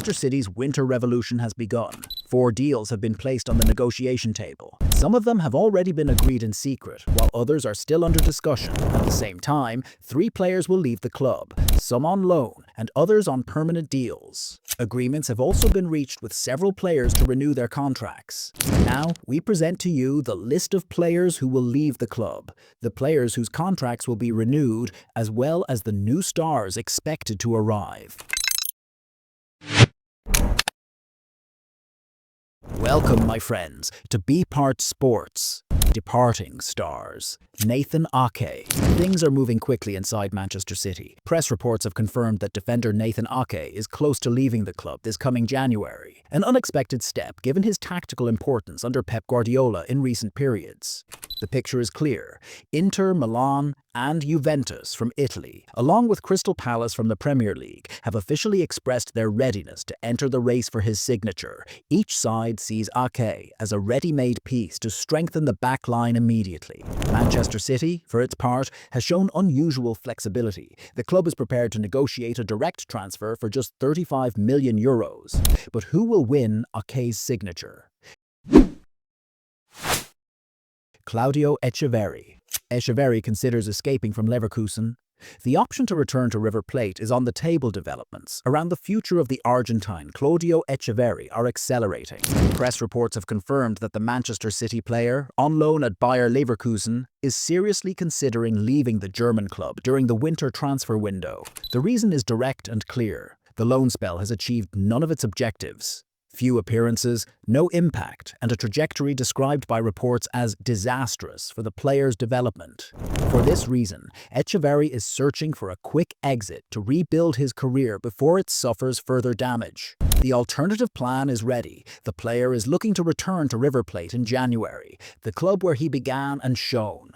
Manchester City's winter revolution has begun. 4 deals have been placed on the negotiation table. Some of them have already been agreed in secret, while others are still under discussion. At the same time, 3 players will leave the club, some on loan and others on permanent deals. Agreements have also been reached with several players to renew their contracts. Now, we present to you the list of players who will leave the club, the players whose contracts will be renewed, as well as the new stars expected to arrive. Welcome, my friends, to BePart Sports. Departing stars. Nathan Ake. Things are moving quickly inside Manchester City. Press reports have confirmed that defender Nathan Ake is close to leaving the club this coming January, an unexpected step given his tactical importance under Pep Guardiola in recent periods. The picture is clear. Inter Milan and Juventus from Italy, along with Crystal Palace from the Premier League, have officially expressed their readiness to enter the race for his signature. Each side sees Ake as a ready-made piece to strengthen the back line immediately. Manchester City, for its part, has shown unusual flexibility. The club is prepared to negotiate a direct transfer for just €35 million. But who will win Ake's signature? Claudio Echeverri. Echeverri considers escaping from Leverkusen. The option to return to River Plate is on the table. Developments around the future of the Argentine Claudio Echeverri are accelerating. Press reports have confirmed that the Manchester City player, on loan at Bayer Leverkusen, is seriously considering leaving the German club during the winter transfer window. The reason is direct and clear. The loan spell has achieved none of its objectives. Few appearances, no impact, and a trajectory described by reports as disastrous for the player's development. For this reason, Echeverri is searching for a quick exit to rebuild his career before it suffers further damage. The alternative plan is ready. The player is looking to return to River Plate in January, the club where he began and shone.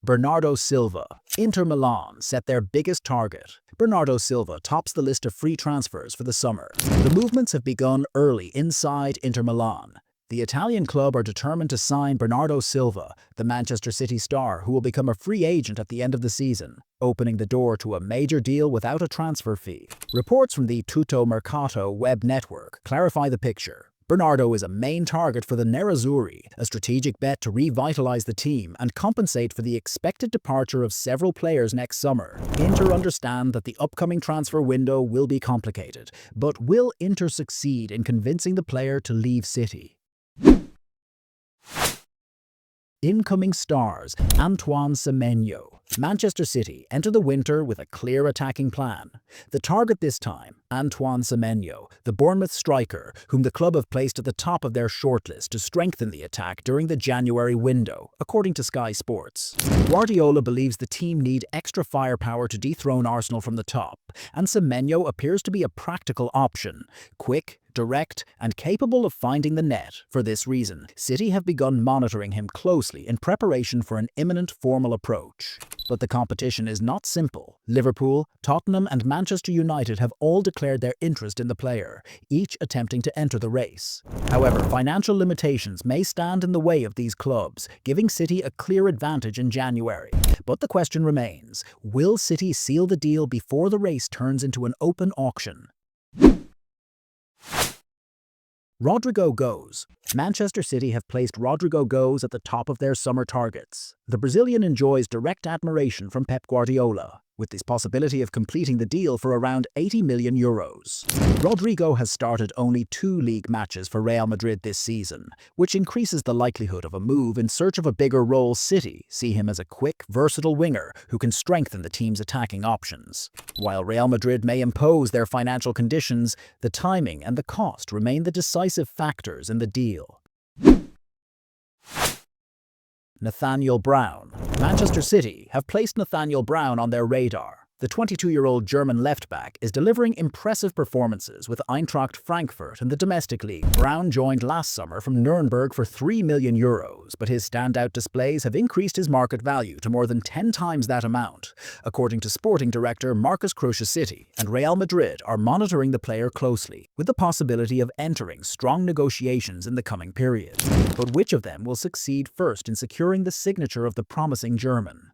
Bernardo Silva. Inter Milan set their biggest target. Bernardo Silva tops the list of free transfers for the summer. The movements have begun early inside Inter Milan. The Italian club are determined to sign Bernardo Silva, the Manchester City star who will become a free agent at the end of the season, opening the door to a major deal without a transfer fee. Reports from the Tutto Mercato web network clarify the picture. Bernardo is a main target for the Nerazzurri, a strategic bet to revitalize the team and compensate for the expected departure of several players next summer. Inter understand that the upcoming transfer window will be complicated, but will Inter succeed in convincing the player to leave City? Incoming stars. Antoine Semenyo. Manchester City enter the winter with a clear attacking plan. The target this time, Antoine Semenyo, the Bournemouth striker, whom the club have placed at the top of their shortlist to strengthen the attack during the January window, according to Sky Sports. Guardiola believes the team need extra firepower to dethrone Arsenal from the top, and Semenyo appears to be a practical option. Quick, direct, and capable of finding the net. For this reason, City have begun monitoring him closely in preparation for an imminent formal approach. But the competition is not simple. Liverpool, Tottenham, and Manchester United have all declared their interest in the player, each attempting to enter the race. However, financial limitations may stand in the way of these clubs, giving City a clear advantage in January. But the question remains, will City seal the deal before the race turns into an open auction? Rodrygo Goes. Manchester City have placed Rodrygo Goes at the top of their summer targets. The Brazilian enjoys direct admiration from Pep Guardiola, with this possibility of completing the deal for around €80 million. Rodrygo has started only 2 league matches for Real Madrid this season, which increases the likelihood of a move in search of a bigger role. City see him as a quick, versatile winger who can strengthen the team's attacking options. While Real Madrid may impose their financial conditions, the timing and the cost remain the decisive factors in the deal. Nathaniel Brown. Manchester City have placed Nathaniel Brown on their radar. The 22-year-old German left-back is delivering impressive performances with Eintracht Frankfurt in the domestic league. Brown joined last summer from Nuremberg for €3 million, but his standout displays have increased his market value to more than 10 times that amount. According to sporting director Marcus Krösche, City and Real Madrid are monitoring the player closely, with the possibility of entering strong negotiations in the coming period. But which of them will succeed first in securing the signature of the promising German?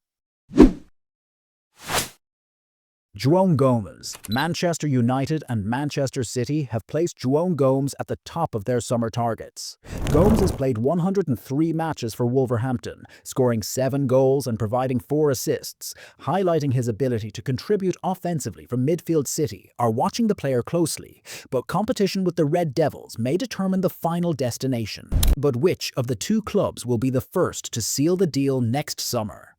Joao Gomes. Manchester United and Manchester City have placed Joao Gomes at the top of their summer targets. Gomes has played 103 matches for Wolverhampton, scoring 7 goals and providing 4 assists. Highlighting his ability to contribute offensively from midfield, City are watching the player closely, but competition with the Red Devils may determine the final destination. But which of the two clubs will be the first to seal the deal next summer?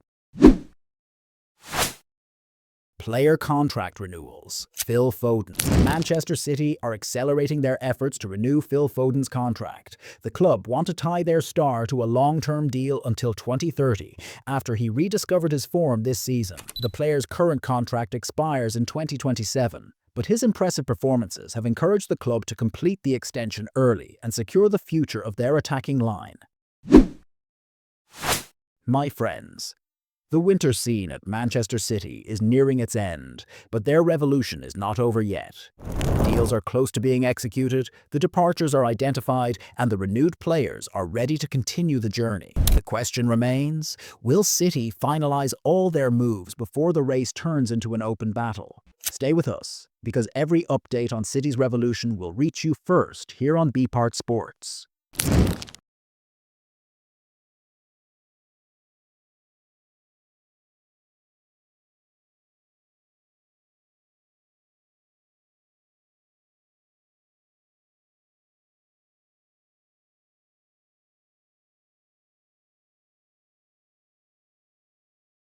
Player contract renewals. Phil Foden. Manchester City are accelerating their efforts to renew Phil Foden's contract. The club want to tie their star to a long-term deal until 2030, after he rediscovered his form this season. The player's current contract expires in 2027, but his impressive performances have encouraged the club to complete the extension early and secure the future of their attacking line. My friends, the winter scene at Manchester City is nearing its end, but their revolution is not over yet. Deals are close to being executed, the departures are identified, and the renewed players are ready to continue the journey. The question remains, will City finalize all their moves before the race turns into an open battle? Stay with us, because every update on City's revolution will reach you first here on BePart Sports.